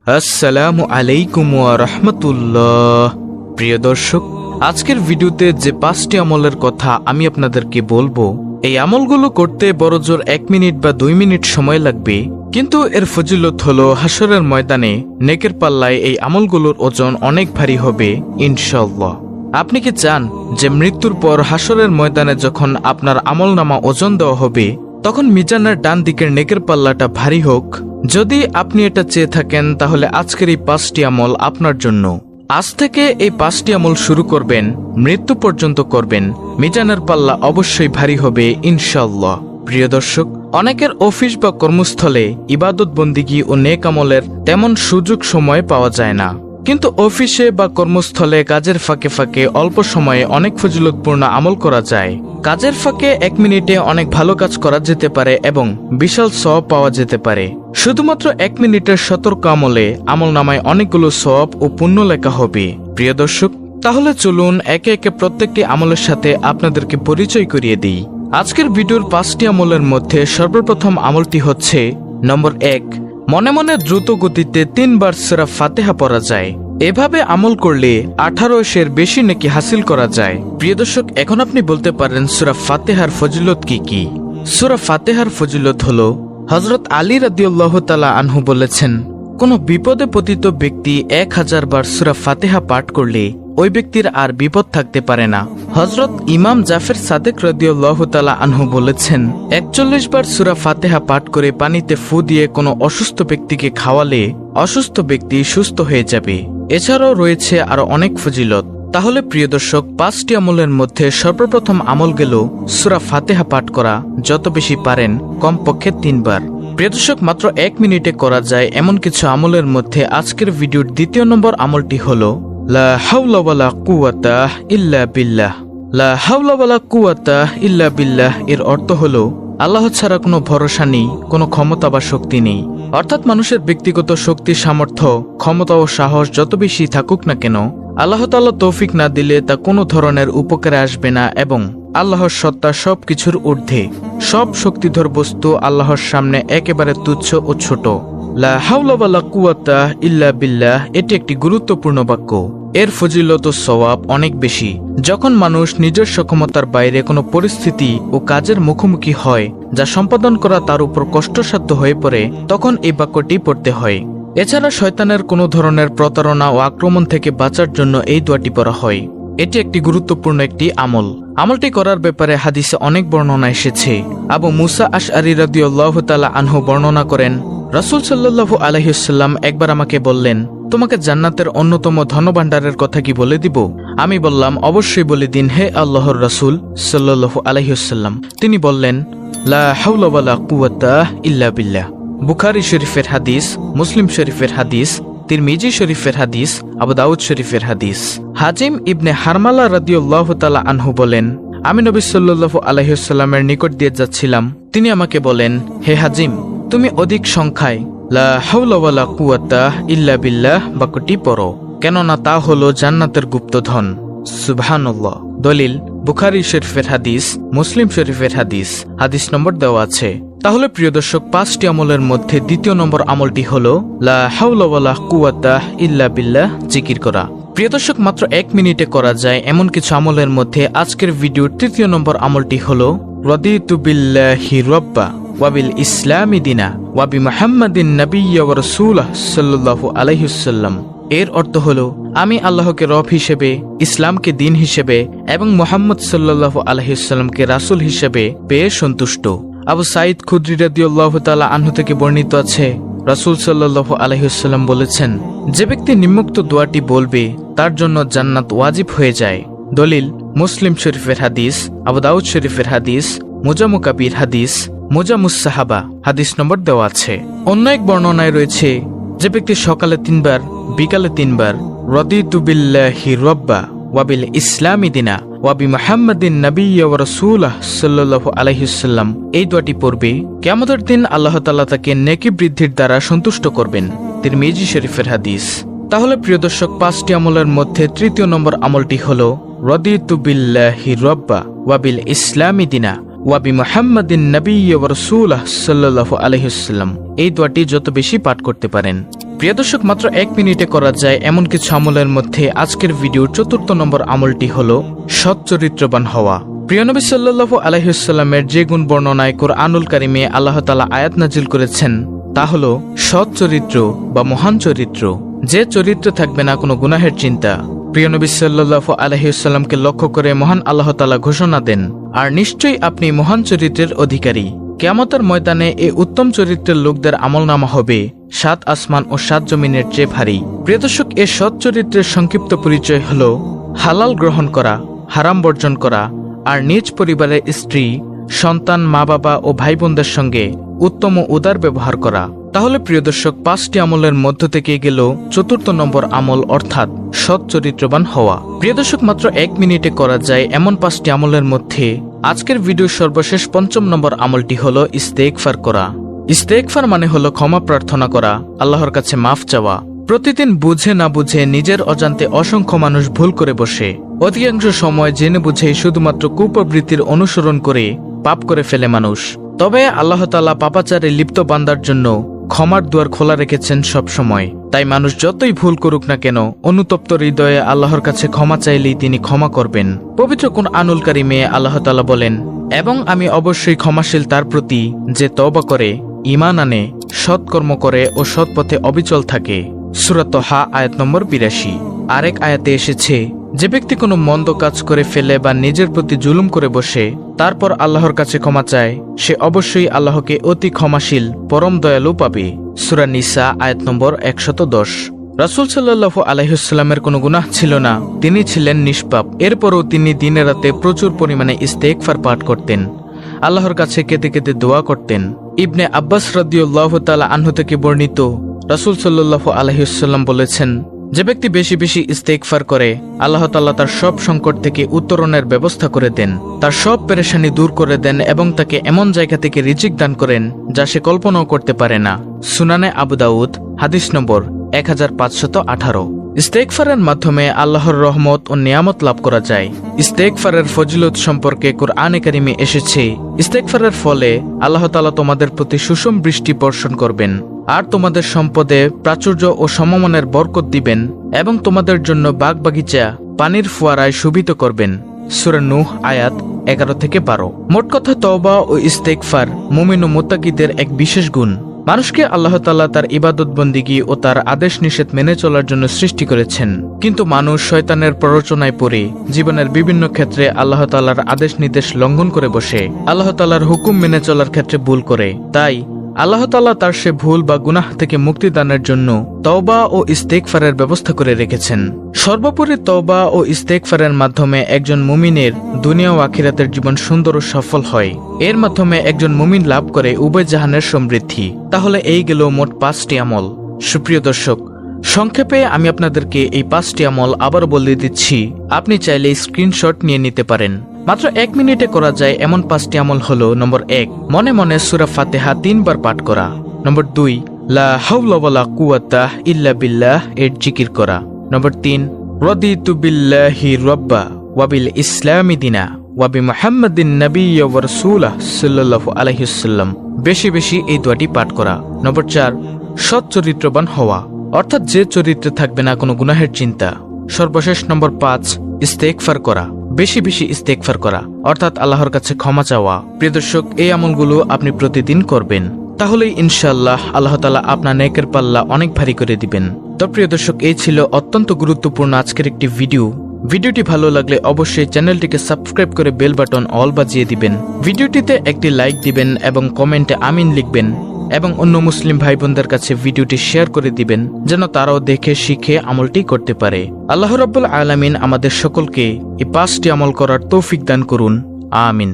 আসসালামু আলাইকুম ওয়া রাহমাতুল্লাহ। প্রিয় দর্শক, আজকের ভিডিওতে যে 5টি আমলের কথা আমি আপনাদেরকে বলবো, এই আমলগুলো করতে বড়জোর 1 মিনিট বা 2 মিনিট সময় লাগবে, কিন্তু এর ফজিলত হলো হাসরের ময়দানে নেকের পাল্লায় এই আমলগুলোর ওজন অনেক ভারী হবে ইনশাআল্লাহ। আপনি কি চান যে মৃত্যুর পর হাসরের ময়দানে যখন আপনার আমলনামা ওজন দেওয়া হবে তখন মিজানের ডান দিকের নেকের পাল্লাটা ভারী হোক? যদি আপনি এটা চেয়ে থাকেন তাহলে আজকের এই 5টি আমল আপনার জন্য। আজ থেকে এই 5টি আমল শুরু করবেন, মৃত্যু পর্যন্ত করবেন, মিজানের পাল্লা অবশ্যই ভারী হবে ইনশাআল্লাহ। প্রিয় দর্শক, অনেকের অফিস বা কর্মস্থলে ইবাদত বন্দিগি ও নেক আমলের তেমন সুযোগ সময় পাওয়া যায় না, কিন্তু অফিসে বা কর্মস্থলে কাজের ফাঁকে ফাঁকে অল্প সময়ে অনেক ফজিলতপূর্ণ আমল করা যায়। কাজের ফাঁকে 1 মিনিটে অনেক ভালো কাজ করা যেতে পারে এবং বিশাল সওয়াব পাওয়া যেতে পারে। শুধুমাত্র 1 মিনিটের সতর্ক আমলে আমলনামায় অনেকগুলো সওয়াব ও পুণ্য লেখা হবে। প্রিয় দর্শক, তাহলে চলুন একে একে প্রত্যেকটি আমলের সাথে আপনাদেরকে পরিচয় করিয়ে দিই। আজকের ভিডিওর 5টি আমলের মধ্যে সর্বপ্রথম আমলটি হচ্ছে নম্বর 1, মনে মনে দ্রুত গতিতে 3 বার সূরা ফাতিহা পড়া যায়। এভাবে আমল করলে 18 বেশি নেকি হাসিল করা যায়। প্রিয় দর্শক, এখন আপনি বলতে পারেন সূরা ফাতিহার ফজিলত কি কি? সূরা ফাতিহার ফজিলত হলো, হযরত আলী রাদিয়াল্লাহু তাআলা আনহু বলেছেন, কোন বিপদে পতিত ব্যক্তি 1000 বার সূরা ফাতিহা পাঠ করলে ওই ব্যক্তির আর বিপদ থাকতে পারে না। হযরত ইমাম জাফর সাদেক রাদিয়াল্লাহু তাআলা আনহু বলেছেন, 41 বার সূরা ফাতিহা পাঠ করে পানিতে ফু দিয়ে কোনো অসুস্থ ব্যক্তিকে খাওয়ালে অসুস্থ ব্যক্তি সুস্থ হয়ে যাবে। এছাড়াও রয়েছে আরো অনেক ফজিলত। তাহলে প্রিয় দর্শক, 5টি আমলের মধ্যে সর্বপ্রথম আমল গেল সূরা ফাতিহা পাঠ করা, যত বেশি পারেন কমপক্ষে 3 বার। প্রিয় দর্শক, মাত্র 1 মিনিটে করা যায় এমন কিছু আমলের মধ্যে আজকের ভিডিওর 2য় নম্বর আমলটি হলো লা হাওলা ওয়ালা কুওয়াতা ইল্লা বিল্লাহ। লা হাওলা ওয়ালা কুওয়াতা ইল্লা বিল্লাহ এর অর্থ হলো, আল্লাহ ছাড়া কোনো ভরসা নেই, কোনো ক্ষমতা বা শক্তি নেই। অর্থাৎ মানুষের ব্যক্তিগত শক্তি, সামর্থ্য, ক্ষমতা ও সাহস যত বেশি থাকুক না কেন, আল্লাহ তাআলা তৌফিক না দিলে তা কোনো ধরনের উপকারে আসবে না এবং আল্লাহর সত্তা সবকিছুর ঊর্ধ্বে। সব শক্তিধর বস্তু আল্লাহর সামনে একেবারে তুচ্ছ ও ছোট। লা হাওলা ওয়ালা কুওয়াতা ইল্লা বিল্লাহ এটি একটি গুরুত্বপূর্ণ বাক্য। এর ফজিলত ও সওয়াব অনেক বেশি। যখন মানুষ নিজের সক্ষমতার বাইরে কোনো পরিস্থিতি ও কাজের মুখোমুখি হয় যা সম্পাদন করা তার উপর কষ্টসাধ্য হয়ে পড়ে, তখন এই বাক্যটি পড়তে হয়। এছাড়া শয়তানের কোনো ধরনের প্রতারণা ও আক্রমণ থেকে বাঁচার জন্য এই দোয়াটি পড়া হয়। এটি একটি গুরুত্বপূর্ণ একটি আমল। আমলটি করার ব্যাপারে হাদিসে অনেক বর্ণনা এসেছে। আবু মুসা আশআরী রাদিয়াল্লাহু তাআলা আনহু বর্ণনা করেন, রাসূল সাল্লাল্লাহু আলাইহি ওয়াসাল্লাম একবার আমাকে বললেন, তোমাকে জান্নাতের অন্যতম ধনভাণ্ডারের কথা কি বলে দিব? আমি বললাম, অবশ্যই বলে দিন হে আল্লাহর রাসূল সাল্লাল্লাহু আলাইহি ওয়াসাল্লাম। তিনি বললেন, লা হাওলা ওয়ালা কুওয়াতা ইল্লা বিল্লাহ। বুখারী শরীফের হাদিস, মুসলিম শরীফের হাদিস, তিরমিজি শরীফের হাদিস, আবু দাউদ শরীফের হাদিস। হাজিম ইবনে হারমালা রাদিয়াল্লাহু তাআলা আনহু বলেন, আমি নবী সাল্লাল্লাহু আলাইহি ওয়াসাল্লামের নিকট দিয়ে যাচ্ছিলাম। তিনি আমাকে বলেন, হে হাজিম, তুমি অধিক সংখ্যায় লা হাওলা ওয়ালা কুওয়াতা ইল্লা বিল্লাহ বাক্যটি পড়ো, কেননা তা হলো জান্নাতের গুপ্তধন। সুবহানাল্লাহ। দলিল বুখারী শরীফের হাদিস, মুসলিম শরীফের হাদিস। হাদিস নম্বর দেওয়া আছে। তাহলে প্রিয় দর্শক, 5টি আমলের মধ্যে 2য় নম্বর আমলটি হলো লা হাওলা ওয়ালা কুওয়াতা ইল্লা বিল্লাহ জিকির করা। প্রিয় দর্শক, মাত্র 1 মিনিটে করা যায় এমন কিছু আমলের মধ্যে আজকের ভিডিওর 3য় নম্বর আমলটি হলো রাদিতু বিল্লাহি রাব্বা ওয়া বিল ইসলামি দিনা ওয়া বি মুহাম্মাদিন নাবিয়্যা ওয়া রাসূলা সাল্লাল্লাহু আলাইহি ওয়াসাল্লাম। এর অর্থ হলো, আমি আল্লাহকে রব হিসেবে, ইসলামকে দিন হিসেবে এবং মুহাম্মদ সাল্লাল্লাহু আলাইহি ওয়াসাল্লামকে রাসূল হিসেবে পেয়ে সন্তুষ্ট। আবু সাঈদ খুদরি রাদিয়াল্লাহু তাআলা আনহু থেকে বর্ণিত আছে, রাসূল সাল্লাল্লাহু আলাইহি ওয়াসাল্লাম বলেছেন, যে ব্যক্তি নিম্নোক্ত দোয়াটি বলবে তার জন্য জান্নাত ওয়াজিব হয়ে যায়। দলিল মুসলিম শরীফের হাদিস, আবু দাউদ শরীফের হাদিস, মুজামু কাবির হাদিস, মুজামুস সাহাবা। হাদিস নম্বর দেওয়া আছে। অন্য এক বর্ণনায় রয়েছে, যে ব্যক্তি সকালে 3 বার, বিকালে 3 বার রাদিতু বিল্লাহি রাব্বা ওয়া বিল ইসলামি দিনা ওয়া বি মুহাম্মাদিন নাবিয়্যা ওয়া রাসূলা সাল্লাল্লাহু আলাইহি ওয়াসাল্লাম এই দোয়াটি পড়বে, কিয়ামতের দিন আল্লাহ তাআলা তাকে নেকি বৃদ্ধির দ্বারা সন্তুষ্ট করবেন। তিরমিজি শরীফের হাদিস। তাহলে প্রিয় দর্শক, 5টি আমলের মধ্যে 3য় নম্বর আমলটি হলো রাদিতু বিল্লাহি রাব্বা ওয়া বিল ইসলামি দিনা ওয়া বি মুহাম্মাদিন নাবিয়্যা ওয়া রাসূলা সাল্লাল্লাহু আলাইহি ওয়াসাল্লাম। এই দোয়াটি যত বেশি পাঠ করতে পারেন প্রিয় দর্শক, মাত্র 1 মিনিটে করা যায় এমন কিছু আমলের মধ্যে আজকের ভিডিওর 4র্থ নম্বর আমলটি হলো সৎ চরিত্রবান হওয়া। প্রিয় নবী সাল্লাল্লাহু আলাইহি ওয়াসাল্লামের যে গুণ বর্ণনায় কুরআনুল কারিমে আল্লাহ তাআলা আয়াত নাজিল করেছেন তা হলো সৎ চরিত্র বা মহান চরিত্র, যে চরিত্রে থাকবে না কোনো গুনাহের চিন্তা। প্রিয় নবী সাল্লাল্লাহু আলাইহি ওয়াসাল্লামকে লক্ষ্য করে মহান আল্লাহ তাআলা ঘোষণা দেন, আর নিশ্চয়ই আপনি মহান চরিত্রের অধিকারী। কিয়ামতের ময়দানে এই উত্তম চরিত্রের লোকদের আমলনামা হবে 7 আসমান ও 7 জমিনের চেয়ে ভারী। প্রিয় দর্শক, এই সৎ চরিত্রের সংক্ষিপ্ত পরিচয় হলো হালাল গ্রহণ করা, হারাম বর্জন করা, আর নিজ পরিবারের স্ত্রী, সন্তান, মা বাবা ও ভাই বোনদের সঙ্গে উত্তম ও উদার ব্যবহার করা। তাহলে প্রিয় দর্শক, 5টি আমলের মধ্য থেকে গেল 4র্থ নম্বর আমল, অর্থাৎ সৎ চরিত্রবান হওয়া। প্রিয় দর্শক, মাত্র 1 মিনিটে করা যায় এমন 5টি আমলের মধ্যে আজকের ভিডিওর সর্বশেষ 5ম নম্বর আমলটি হলো ইস্তেগফার করা। ইস্তেগফার মানে হলো ক্ষমা প্রার্থনা করা, আল্লাহর কাছে মাফ চাওয়া। প্রতিদিন বুঝে না বুঝে নিজের অজান্তে অসংখ্য মানুষ ভুল করে বসে। অধিকাংশ সময় জেনে বুঝে শুধুমাত্র কুপ্রবৃত্তির অনুসরণ করে পাপ করে ফেলে মানুষ। তবে আল্লাহ তাআলা পাপাচারে লিপ্ত বান্দার জন্য ক্ষমার দুয়ার খোলা রেখেছেন সব সময়। তাই মানুষ যতই ভুল করুক না কেন, অনুতপ্ত হৃদয়ে আল্লাহর কাছে ক্ষমা চাইলেই তিনি ক্ষমা করবেন। পবিত্র কুরআনুল কারিমে আল্লাহ তাআলা বলেন, এবং আমি অবশ্যই ক্ষমাশীল তার প্রতি যে তওবা করে, ঈমান আনে, সৎকর্ম করে ও সৎ পথে অবিচল থাকে। সূরা তাহা আয়াত নম্বর 82। আরেক আয়াতে এসেছে, যে ব্যক্তি কোনো মন্দ কাজ করে ফেলে বা নিজের প্রতি জুলুম করে বসে তারপর আল্লাহর কাছে ক্ষমা চায়, সে অবশ্যই আল্লাহকে অতি ক্ষমাশীল পরম দয়ালু পাবে। সূরা নিসা আয়াত নম্বর 110। রাসূল সাল্লাল্লাহু আলাইহি ওয়াসাল্লামের কোনো গুনাহ ছিল না, তিনি ছিলেন নিষ্পাপ। এরপরও তিনি দিনে রাতে প্রচুর পরিমাণে ইস্তেগফার পাঠ করতেন, আল্লাহর কাছে কেঁদে কেঁদে দোয়া করতেন। ইবনে আব্বাস রাদিয়াল্লাহু তাআলা আনহু থেকে বর্ণিত, রাসূল সাল্লাল্লাহু আলাইহি ওয়াসাল্লাম বলেছেন, যে ব্যক্তি বেশি বেশি ইস্তেগফার করে আল্লাহ তাআলা তার সব সংকট থেকে উত্তরণের ব্যবস্থা করে দেন, তার সব পেরেশানি দূর করে দেন এবং তাকে এমন জায়গা থেকে রিজিক দান করেন যা সে কল্পনাও করতে পারে না। সুনানে আবু দাউদ হাদিস নম্বর 1518। ইস্তেগফারের মাধ্যমে আল্লাহর রহমত ও নিয়ামত লাভ করা যায়। ইস্তেগফারের ফজিলত সম্পর্কে কুরআনে কারিমে এসেছে, ইস্তেগফারের ফলে আল্লাহ তাআলা তোমাদের প্রতি সুষম বৃষ্টি বর্ষণ করবেন, আর তোমাদের সম্পদে প্রাচুর্য ও সমমানের বরকত দিবেন এবং তোমাদের জন্য বাগবাগিচা, পানির ফোয়ারায় শোভিত করবেন। সূরা নূহ আয়াত 11 থেকে 12। মোট কথা, তওবা ও ইস্তেগফার মুমিন ও মুত্তাকিদের এক বিশেষ গুণ। মানুষকে আল্লাহ তাআলা তার ইবাদত বন্দিগি ও তার আদেশ নিষেধ মেনে চলার জন্য সৃষ্টি করেছেন, কিন্তু মানুষ শয়তানের প্ররোচনায় পড়ে জীবনের বিভিন্ন ক্ষেত্রে আল্লাহ তাআলার আদেশ নির্দেশ লঙ্ঘন করে বসে আল্লাহ তাআলার হুকুম মেনে চলার ক্ষেত্রে ভুল করে। তাই আল্লাহ তাআলা তার সে ভুল বা গুনাহ থেকে মুক্তি দানের জন্য তওবা ও ইস্তেগফারের ব্যবস্থা করে রেখেছেন। সর্বোপরি তওবা ও ইস্তেগফারের মাধ্যমে একজন মুমিনের দুনিয়া ও আখিরাতের জীবন সুন্দর ও সফল হয়। এর মাধ্যমে একজন মুমিন লাভ করে উভয় জাহানের সমৃদ্ধি। তাহলে এই গেল মোট 5টি আমল। সুপ্রিয় দর্শক, সংক্ষেপে আমি আপনাদেরকে এই 5টি আমল আবার বলে দিচ্ছি, আপনি চাইলে স্ক্রিনশট নিয়ে নিতে পারেন। মাত্র 1 মিনিটে করা যায় এমন 5টি আমল হলো, নম্বর 1, মনে মনে সূরা ফাতিহা 3 বার পাঠ করা। নম্বর 2, লা হাওলা ওয়ালা কুওয়াতা ইল্লা বিল্লাহ এর জিকির করা। নম্বর 3, রাদিতু বিল্লাহি রাব্বা ওয়া বিল ইসলামি দিনা ওয়া বি মুহাম্মাদিন নাবিয়্যা ওয়া রাসূলাহ সাল্লাল্লাহু আলাইহি ওয়াসাল্লাম। বেশি বেশি এই দোয়াটি পাঠ করা। নম্বর 4, সৎ চরিত্রবান হওয়া, অর্থাৎ যে চরিত্রে থাকবে না কোনো গুনাহের চিন্তা। সর্বশেষ নম্বর 5, ইস্তেগফার করা, বেশি বেশি ইস্তেগফার করা, অর্থাৎ আল্লাহর কাছে ক্ষমা চাওয়া। প্রিয় দর্শক, এই আমলগুলো আপনি প্রতিদিন করবেন, তাহলেই ইনশাআল্লাহ আল্লাহ তাআলা আপনার নেকের পাল্লা অনেক ভারী করে দিবেন। তো প্রিয় দর্শক, এই ছিল অত্যন্ত গুরুত্বপূর্ণ আজকের একটি ভিডিও। ভিডিওটি ভালো লাগলে অবশ্যই চ্যানেলটিকে সাবস্ক্রাইব করে বেল বাটন অল বাজিয়ে দিবেন। ভিডিওটিতে একটি লাইক দিবেন এবং কমেন্টে আমিন লিখবেন এবং অন্য মুসলিম ভাই বোনদের কাছে ভিডিওটি শেয়ার করে দিবেন যেন তারাও দেখে শিখে আমলটি করতে পারে। আল্লাহ রাব্বুল আলামিন আমাদের সকলকে এই 5টি আমল করার তৌফিক দান করুন। আমিন।